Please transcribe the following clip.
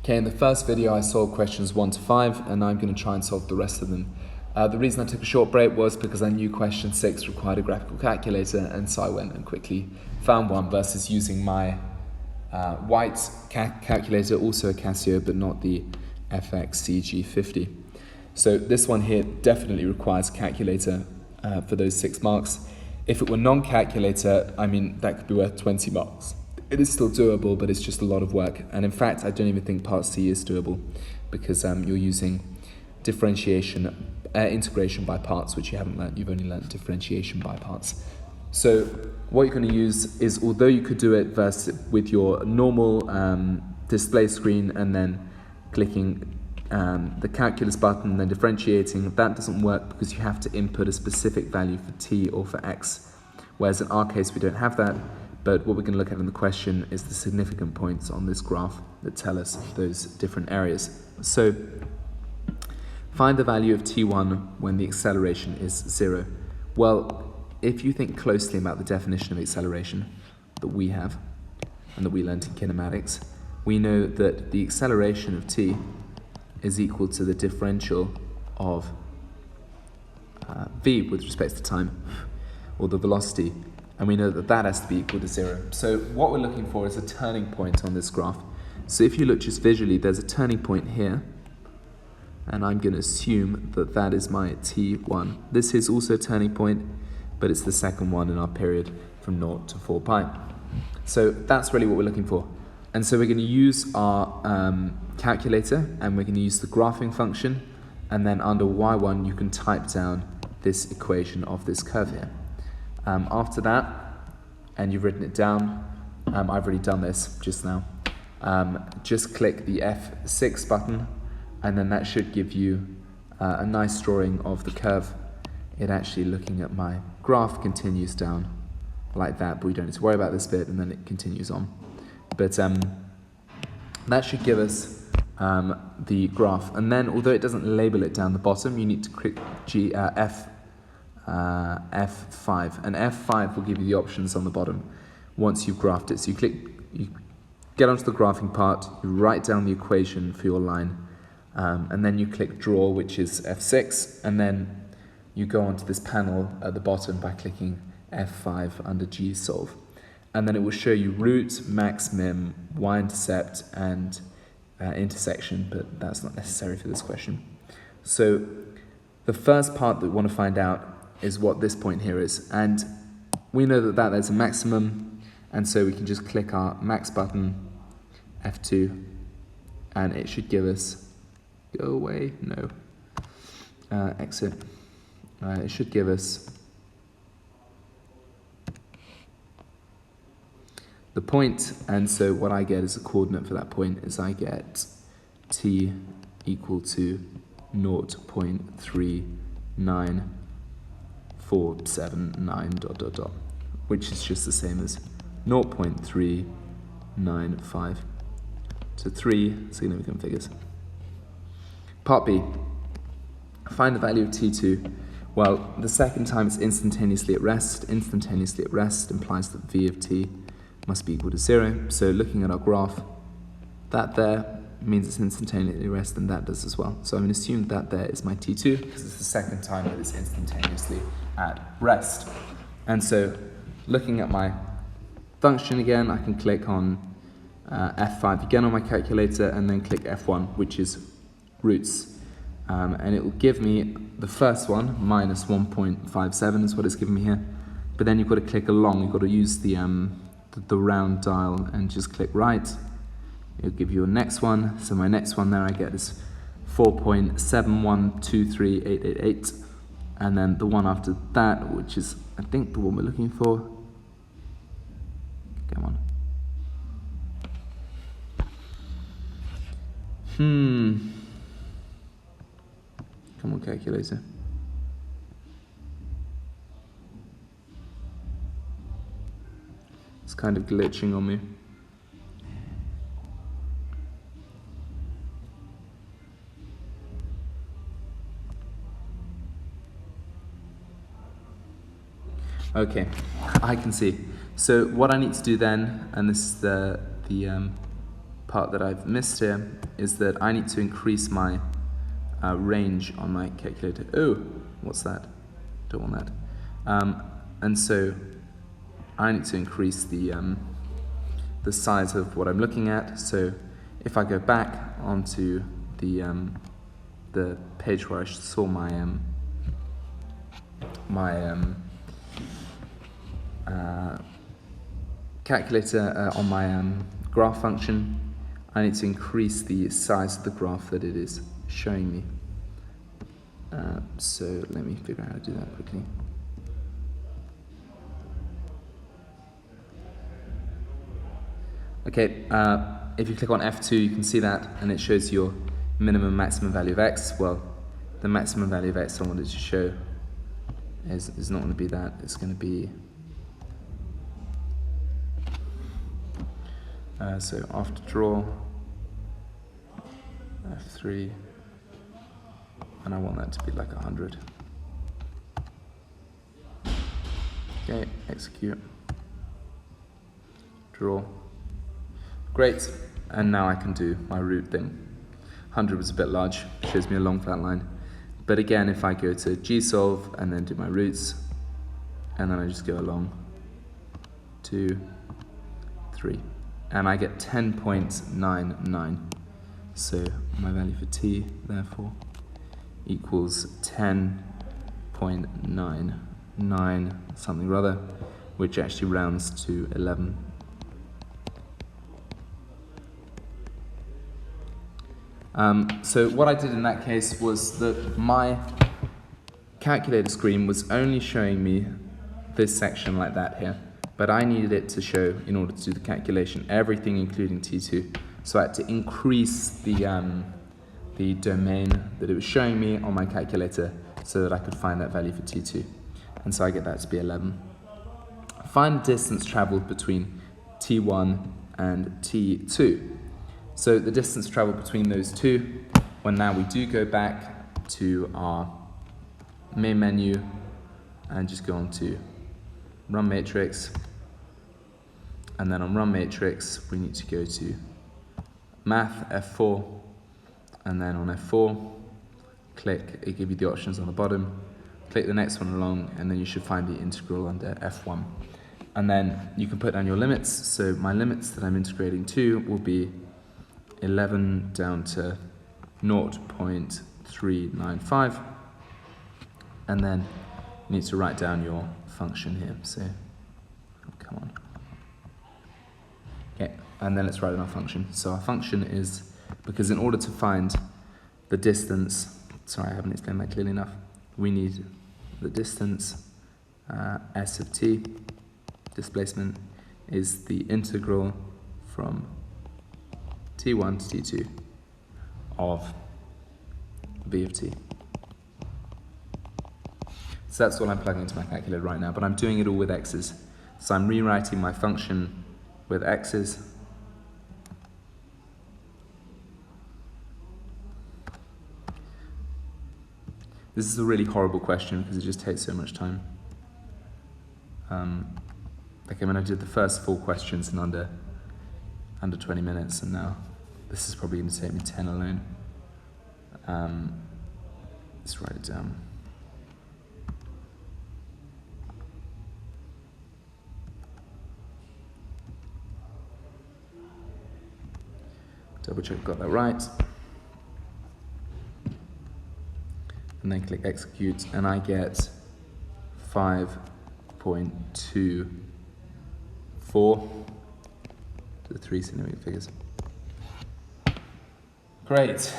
Okay, in the first video I solved questions 1 to 5 and I'm going to try and solve the rest of them. The reason I took a short break was because I knew question 6 required a graphical calculator, and so I went and quickly found one versus using my white calculator, also a Casio but not the FXCG50. So this one here definitely requires a calculator for those 6 marks. If it were non-calculator, I mean, that could be worth 20 marks. It is still doable, but it's just a lot of work. And in fact, I don't even think part C is doable because you're using differentiation, integration by parts, which you haven't learned. You've only learned differentiation by parts. So what you're going to use is, although you could do it with your normal display screen and then clicking the calculus button and then differentiating, that doesn't work because you have to input a specific value for t or for x. Whereas in our case, we don't have that. But what we're going to look at in the question is the significant points on this graph that tell us those different areas. So find the value of t1 when the acceleration is 0. Well, if you think closely about the definition of acceleration that we have and that we learned in kinematics, we know that the acceleration of t is equal to the differential of v with respect to time, or the velocity, and we know that that has to be equal to 0. So what we're looking for is a turning point on this graph. So if you look just visually, there's a turning point here, and I'm going to assume that that is my t1. This is also a turning point, but it's the second one in our period from 0 to 4 pi. So that's really what we're looking for. And so we're going to use our calculator, and we're going to use the graphing function, and then under y1 you can type down this equation of this curve here. After that, and you've written it down, I've already done this just now, just click the F6 button, and then that should give you a nice drawing of the curve. It actually, looking at my graph, continues down like that, but we don't need to worry about this bit, and then it continues on. But that should give us the graph. And then, although it doesn't label it down the bottom, you need to click F5, and F5 will give you the options on the bottom once you've graphed it. So you get onto the graphing part, you write down the equation for your line, and then you click draw, which is F6, and then you go onto this panel at the bottom by clicking F5 under Gsolve, and then it will show you root, max, min, y-intercept, and intersection, but that's not necessary for this question. So the first part that we want to find out is what this point here is, and we know that there's a maximum, and so we can just click our max button, F2, and it should give us, go away, no, exit, it should give us the point, and so what I get as a coordinate for that point is I get t equal to 0.39479 ... which is just the same as 0.395. So 3 significant figures. Part B, find the value of t2. Well, the second time it's instantaneously at rest. Instantaneously at rest implies that v of t must be equal to 0. So looking at our graph, that there means it's instantaneously at rest, and that does as well. So I'm going to assume that there is my t2 because it's the second time that it's instantaneously at rest. And so looking at my function again, I can click on F5 again on my calculator, and then click F1, which is roots. And it will give me the first one, minus 1.57 is what it's giving me here. But then you've got to click along, you've got to use the round dial and just click right. It'll give you a next one. So my next one there I get is 4.7123888. And then the one after that, which is, I think, the one we're looking for. Come on. Come on, calculator. It's kind of glitching on me. Okay, I can see. So what I need to do then, and this is the part that I've missed here is that I need to increase my range on my calculator. Oh, what's that? Don't want that. And so I need to increase the size of what I'm looking at. So if I go back onto the page where I saw my calculator on my graph function, I need to increase the size of the graph that it is showing me. So let me figure out how to do that quickly. Okay, if you click on F2, you can see that, and it shows your minimum maximum value of x. Well, the maximum value of x I wanted to show is not going to be that. It's going to be so after draw F3, and I want that to be like 100. Okay, execute, draw. Great, and now I can do my root thing. 100 was a bit large, shows me a long flat line. But again, if I go to gsolve and then do my roots, and then I just go along, 2, 3, and I get 10.99. So my value for t, therefore, equals 10.99 something or other, which actually rounds to 11. So what I did in that case was that my calculator screen was only showing me this section like that here, but I needed it to show, in order to do the calculation, everything including T2. So I had to increase the domain that it was showing me on my calculator so that I could find that value for T2. And so I get that to be 11. Find the distance traveled between T1 and T2. So the distance traveled between those two, when now we do go back to our main menu and just go on to run matrix, and then on run matrix we need to go to math, F4, and then on F4 click, it gives you the options on the bottom, click the next one along, and then you should find the integral under F1. And then you can put down your limits. So my limits that I'm integrating to will be 11 down to 0.395, and then you need to write down your function here. So, oh, come on. Okay, and then let's write in our function. So our function is, because in order to find the distance, sorry, I haven't explained that clearly enough, we need the distance, s of t, displacement, is the integral from T1 to T2 of v of t. So that's all I'm plugging into my calculator right now, but I'm doing it all with x's. So I'm rewriting my function with x's. This is a really horrible question because it just takes so much time. Okay, when I did the first 4 questions in under 20 minutes, and now this is probably going to take me 10 alone. Let's write it down. Double check I've got that right. And then click execute, and I get 5.24 to the 3 significant figures. Great.